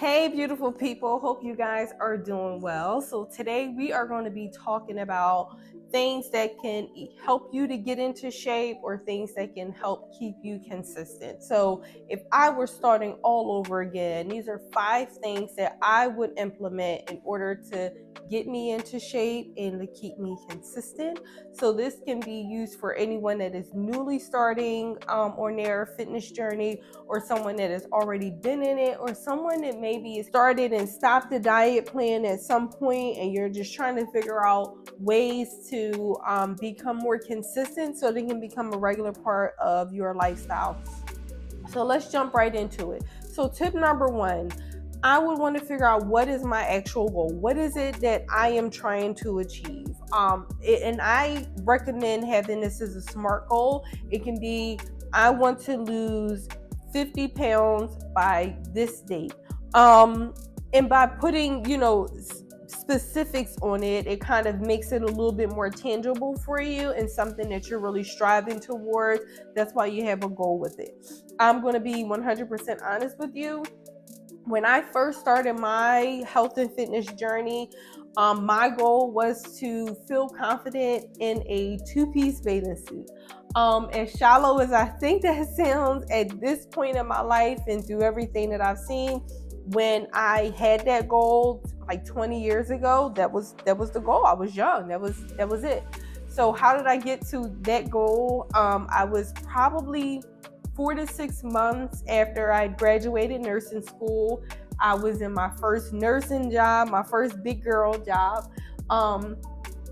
Hey, beautiful people. Hope you guys are doing well. So today we are going to be talking about things that can help you to get into shape or things that can help keep you consistent. So if I were starting all over again, these are 5 things that I would implement in order to get me into shape and to keep me consistent. So this can be used for anyone that is newly starting on their fitness journey, or someone that has already been in it, or someone that maybe started and stopped the diet plan at some point and you're just trying to figure out ways to become more consistent so they can become a regular part of your lifestyle. So let's jump right into it. So tip number 1, I would want to figure out what is my actual goal. What is it that I am trying to achieve? And I recommend having this as a SMART goal. It can be, I want to lose 50 pounds by this date. And by putting, specifics on it, it kind of makes it a little bit more tangible for you and something that you're really striving towards. That's why you have a goal with it. I'm going to be 100% honest with you. When I first started my health and fitness journey, my goal was to feel confident in a 2-piece bathing suit. As shallow as I think that sounds at this point in my life and through everything that I've seen, when I had that goal like 20 years ago, that was the goal. I was young. That was it. So how did I get to that goal? I was probably 4 to 6 months after I graduated nursing school. I was in my first nursing job, my first big girl job. And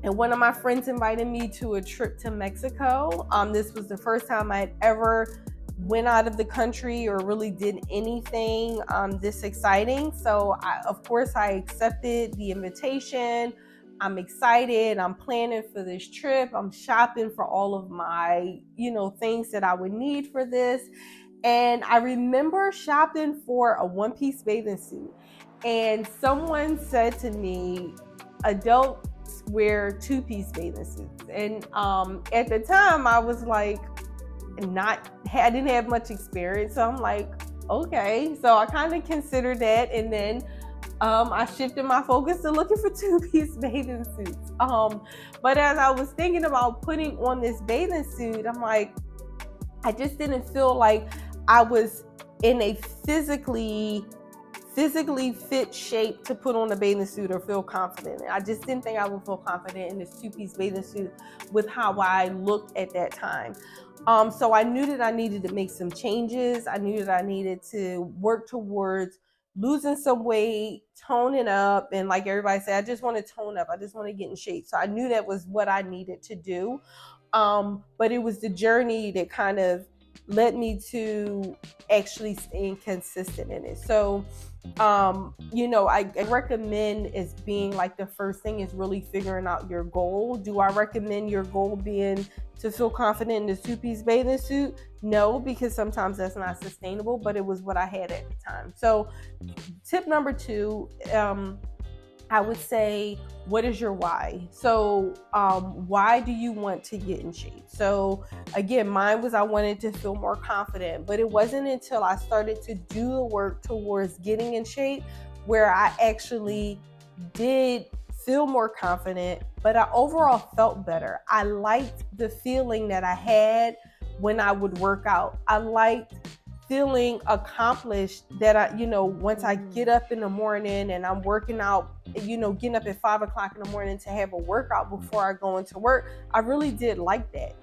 one of my friends invited me to a trip to Mexico. This was the first time I had ever went out of the country or really did anything this exciting. So of course I accepted the invitation. I'm excited. I'm planning for this trip. I'm shopping for all of my, things that I would need for this. And I remember shopping for a 1-piece bathing suit. And someone said to me, adults wear 2-piece bathing suits. And at the time I was like, I didn't have much experience. So I'm like, okay. So I kind of considered that. And then I shifted my focus to looking for 2-piece bathing suits. But as I was thinking about putting on this bathing suit, I'm like, I just didn't feel like I was in a physically fit shape to put on a bathing suit or feel confident. I just didn't think I would feel confident in this 2-piece bathing suit with how I looked at that time. So I knew that I needed to make some changes. I knew that I needed to work towards losing some weight, toning up. And like everybody said, I just want to tone up. I just want to get in shape. So I knew that was what I needed to do. But it was the journey that kind of led me to actually staying consistent in it. So, I recommend as being like the first thing is really figuring out your goal. Do I recommend your goal being to feel confident in the 2-piece bathing suit? No, because sometimes that's not sustainable, but it was what I had at the time. So tip number 2, I would say, what is your why? So why do you want to get in shape? So again, mine was I wanted to feel more confident, but it wasn't until I started to do the work towards getting in shape where I actually did feel more confident, but I overall felt better. I liked the feeling that I had when I would work out. I liked feeling accomplished that once I get up in the morning and I'm working out, getting up at 5 o'clock in the morning to have a workout before I go into work, I really did like that.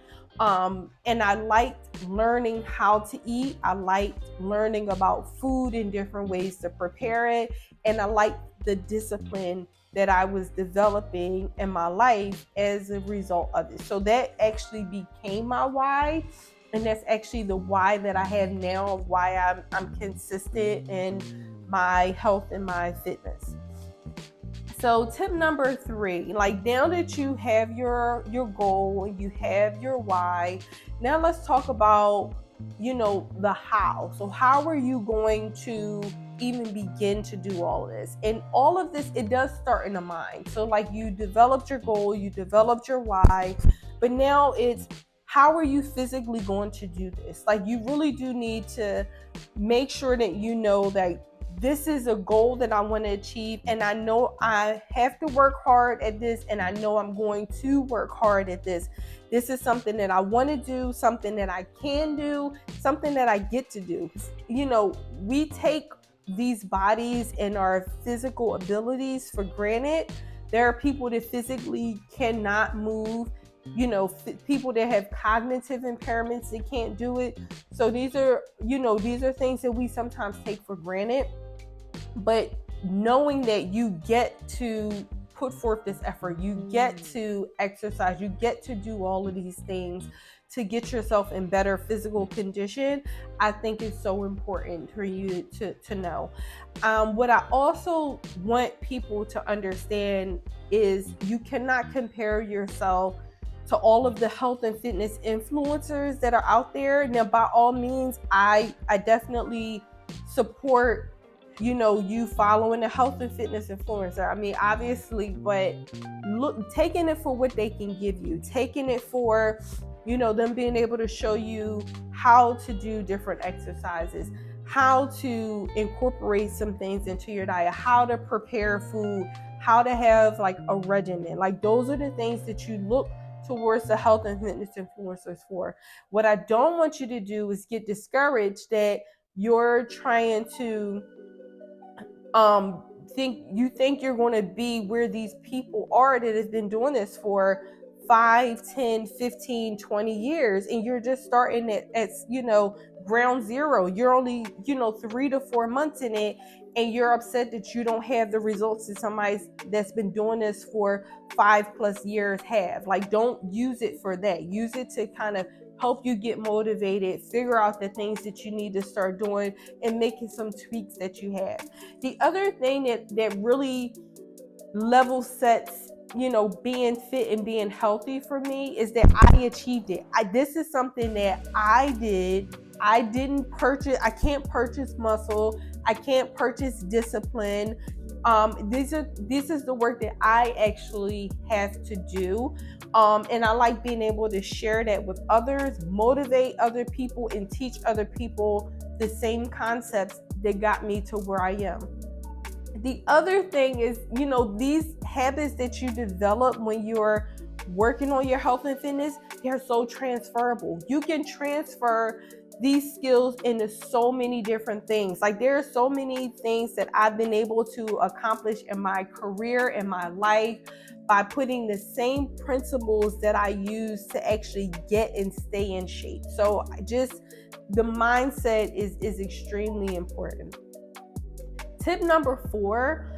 And I liked learning how to eat. I liked learning about food and different ways to prepare it. And I liked the discipline that I was developing in my life as a result of it. So that actually became my why. And that's actually the why that I have now, of why I'm consistent in my health and my fitness. So tip number 3, like now that you have your goal, you have your why, now let's talk about, the how. So how are you going to even begin to do all of this? And all of this, it does start in the mind. So like you developed your goal, you developed your why, but now it's, how are you physically going to do this? Like you really do need to make sure that you know that this is a goal that I want to achieve, and I know I have to work hard at this, and I know I'm going to work hard at this. This is something that I want to do, something that I can do, something that I get to do. You know, we take these bodies and our physical abilities for granted. There are people that physically cannot move, you know, people that have cognitive impairments, they can't do it. So these are things that we sometimes take for granted. But knowing that you get to put forth this effort, you get to exercise, you get to do all of these things to get yourself in better physical condition, I think is so important for you to know. What I also want people to understand is you cannot compare yourself to all of the health and fitness influencers that are out there. Now, by all means, I definitely support, you know, you following a health and fitness influencer. I mean, obviously, but taking it for what they can give you, taking it for, you know, them being able to show you how to do different exercises, how to incorporate some things into your diet, how to prepare food, how to have like a regimen. Like, those are the things that you look towards the health and fitness influencers for. What I don't want you to do is get discouraged that you're trying to think you're going to be where these people are that have been doing this for 5, 10, 15, 20 years, and you're just starting at you know, ground zero. You're only, you know, 3 to 4 months in it, and you're upset that you don't have the results that somebody that's been doing this for 5+ years have. Like, don't use it for that. Use it to kind of help you get motivated, figure out the things that you need to start doing, and making some tweaks that you have. The other thing that really level sets, you know, being fit and being healthy for me is that I achieved it. This is something that I did. I didn't purchase. I can't purchase muscle. I can't purchase discipline. This is the work that I actually have to do. And I like being able to share that with others, motivate other people, and teach other people the same concepts that got me to where I am. The other thing is, you know, these habits that you develop when you're working on your health and fitness, they're so transferable. You can transfer these skills into so many different things. Like, there are so many things that I've been able to accomplish in my career, in my life, by putting the same principles that I use to actually get and stay in shape. So just the mindset is extremely important. Tip number 4,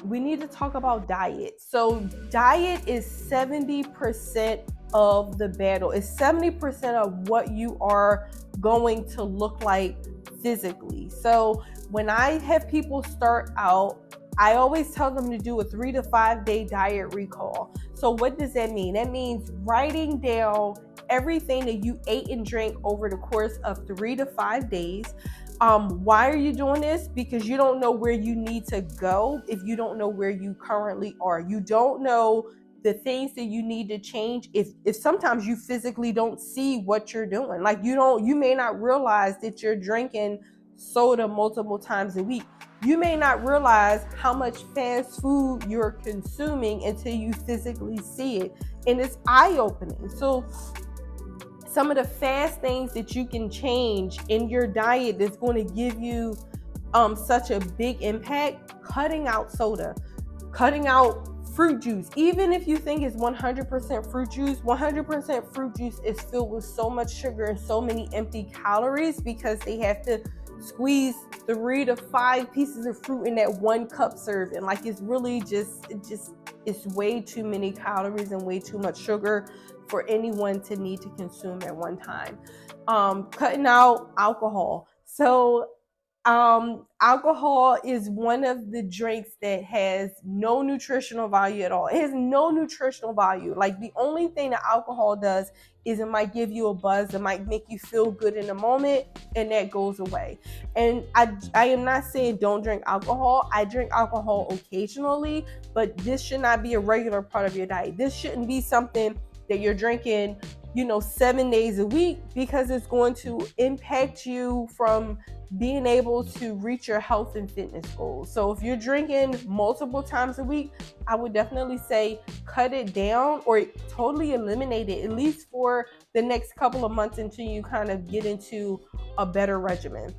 we need to talk about diet. So diet is 70% of the battle. It's 70% of what you are going to look like physically. So when I have people start out, I always tell them to do a 3 to 5 day diet recall. So what does that mean? That means writing down everything that you ate and drank over the course of 3 to 5 days. Why are you doing this? Because you don't know where you need to go if you don't know where you currently are. You don't know the things that you need to change if sometimes you physically don't see what you're doing. Like, you may not realize that you're drinking soda multiple times a week. You may not realize how much fast food you're consuming until you physically see it. And it's eye-opening. So some of the fast things that you can change in your diet that's going to give you such a big impact: cutting out soda, cutting out fruit juice. Even if you think it's 100% fruit juice, 100% fruit juice is filled with so much sugar and so many empty calories because they have to squeeze 3 to 5 pieces of fruit in that 1 cup serving. Like, it's really it's way too many calories and way too much sugar for anyone to need to consume at one time. Cutting out alcohol. So alcohol is one of the drinks that has no nutritional value at all. It has no nutritional value. Like, the only thing that alcohol does is it might give you a buzz, it might make you feel good in the moment, and that goes away. And I am not saying don't drink alcohol. I drink alcohol occasionally, but this should not be a regular part of your diet. This shouldn't be something that you're drinking 7 days a week, because it's going to impact you from being able to reach your health and fitness goals. So if you're drinking multiple times a week, I would definitely say cut it down or totally eliminate it, at least for the next couple of months until you kind of get into a better regimen.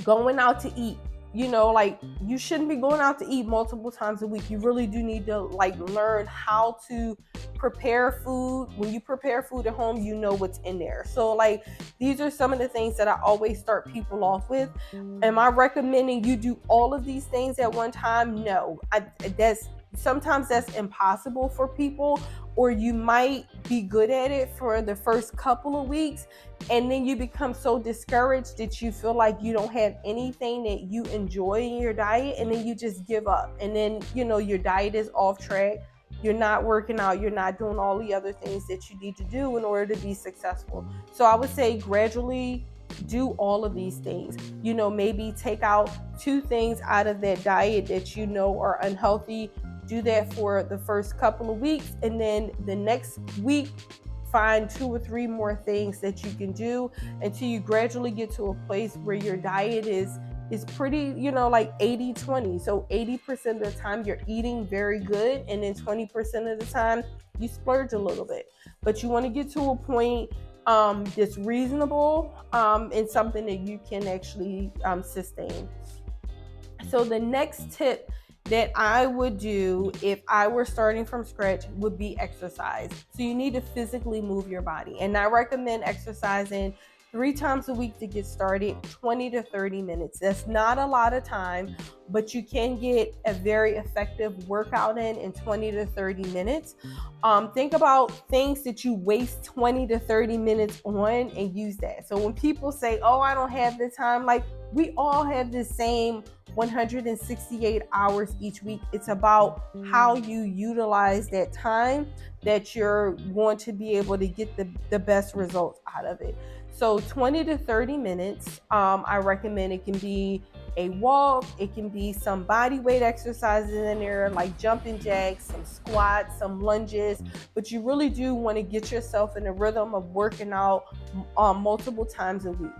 Going out to eat, you shouldn't be going out to eat multiple times a week. You really do need to learn how to prepare food. When you prepare food at home, you know what's in there. So these are some of the things that I always start people off with. Am I recommending you do all of these things at one time? No. Sometimes that's impossible for people, or you might be good at it for the first couple of weeks, and then you become so discouraged that you feel like you don't have anything that you enjoy in your diet, and then you just give up, and then your diet is off track. You're not working out, you're not doing all the other things that you need to do in order to be successful. So I would say gradually do all of these things. Maybe take out 2 things out of that diet that are unhealthy. Do that for the first couple of weeks, and then the next week find 2 or 3 more things that you can do until you gradually get to a place where your diet is pretty, 80-20. So 80% of the time you're eating very good, and then 20% of the time you splurge a little bit. But you want to get to a point that's reasonable and something that you can actually sustain. So the next tip that I would do if I were starting from scratch would be exercise. So you need to physically move your body. And I recommend exercising 3 times a week to get started, 20 to 30 minutes. That's not a lot of time, but you can get a very effective workout in 20 to 30 minutes. Think about things that you waste 20 to 30 minutes on and use that. So when people say, oh, I don't have the time, we all have the same 168 hours each week. It's about how you utilize that time that you're going to be able to get the best results out of it. So 20 to 30 minutes, I recommend. It can be a walk, it can be some body weight exercises in there, like jumping jacks, some squats, some lunges, but you really do want to get yourself in a rhythm of working out multiple times a week.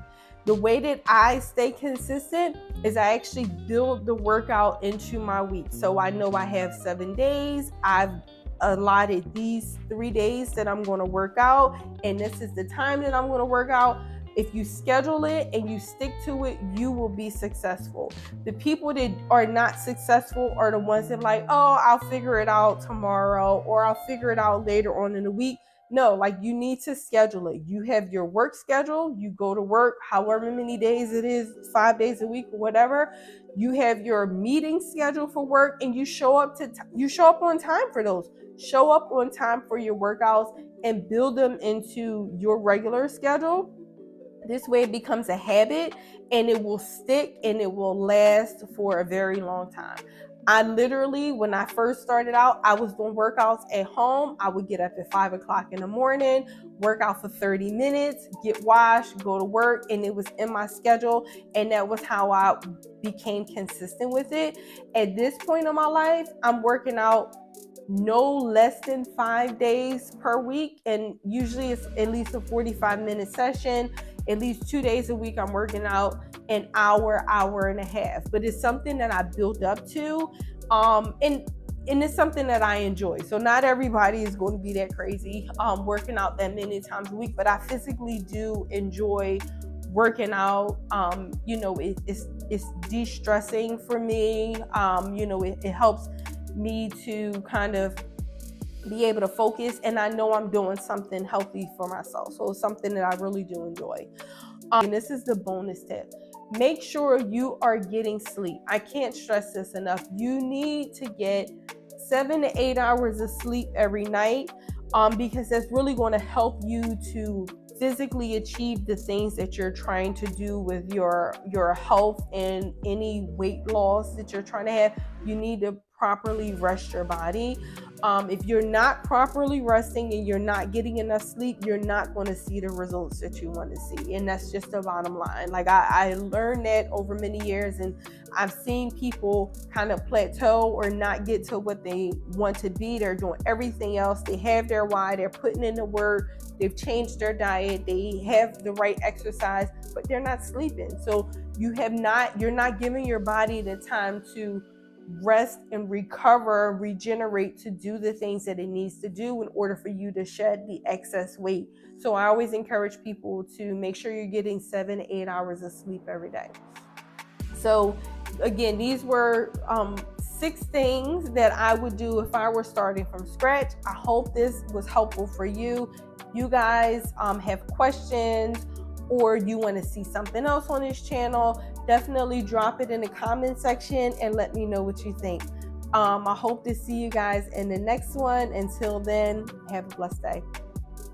The way that I stay consistent is I actually build the workout into my week. So I know I have 7 days. I've allotted these 3 days that I'm going to work out, and this is the time that I'm going to work out. If you schedule it and you stick to it, you will be successful. The people that are not successful are the ones that I'll figure it out tomorrow, or I'll figure it out later on in the week. No, you need to schedule it. You have your work schedule. You go to work however many days it is, 5 days a week or whatever. You have your meeting schedule for work, and you show up on time for those. Show up on time for your workouts and build them into your regular schedule. This way it becomes a habit, and it will stick, and it will last for a very long time. I literally, when I first started out, I was doing workouts at home. I would get up at 5 o'clock in the morning, work out for 30 minutes, get washed, go to work, and it was in my schedule. And that was how I became consistent with it. At this point in my life, I'm working out no less than 5 days per week, and usually it's at least a 45-minute session. At least 2 days a week I'm working out an hour and a half, but it's something that I built up to, and it's something that I enjoy. So not everybody is going to be that crazy working out that many times a week, but I physically do enjoy working out. It's de-stressing for me. It helps me to kind of be able to focus, and I know I'm doing something healthy for myself. So it's something that I really do enjoy. And this is the bonus tip. Make sure you are getting sleep. I can't stress this enough. You need to get 7 to 8 hours of sleep every night, because that's really going to help you to physically achieve the things that you're trying to do with your health and any weight loss that you're trying to have. You need to properly rest your body. If you're not properly resting and you're not getting enough sleep, you're not going to see the results that you want to see. And that's just the bottom line. Like I learned that over many years, and I've seen people kind of plateau or not get to what they want to be. They're doing everything else. They have their why, they're putting in the work, they've changed their diet, they have the right exercise, but they're not sleeping. So you're not giving your body the time to rest and recover, regenerate, to do the things that it needs to do in order for you to shed the excess weight. So I always encourage people to make sure you're getting 7 to 8 hours of sleep every day. So again, these were 6 things that I would do if I were starting from scratch. I hope this was helpful for you. You guys have questions, or you want to see something else on this channel, definitely drop it in the comment section and let me know what you think. I hope to see you guys in the next one. Until then, have a blessed day.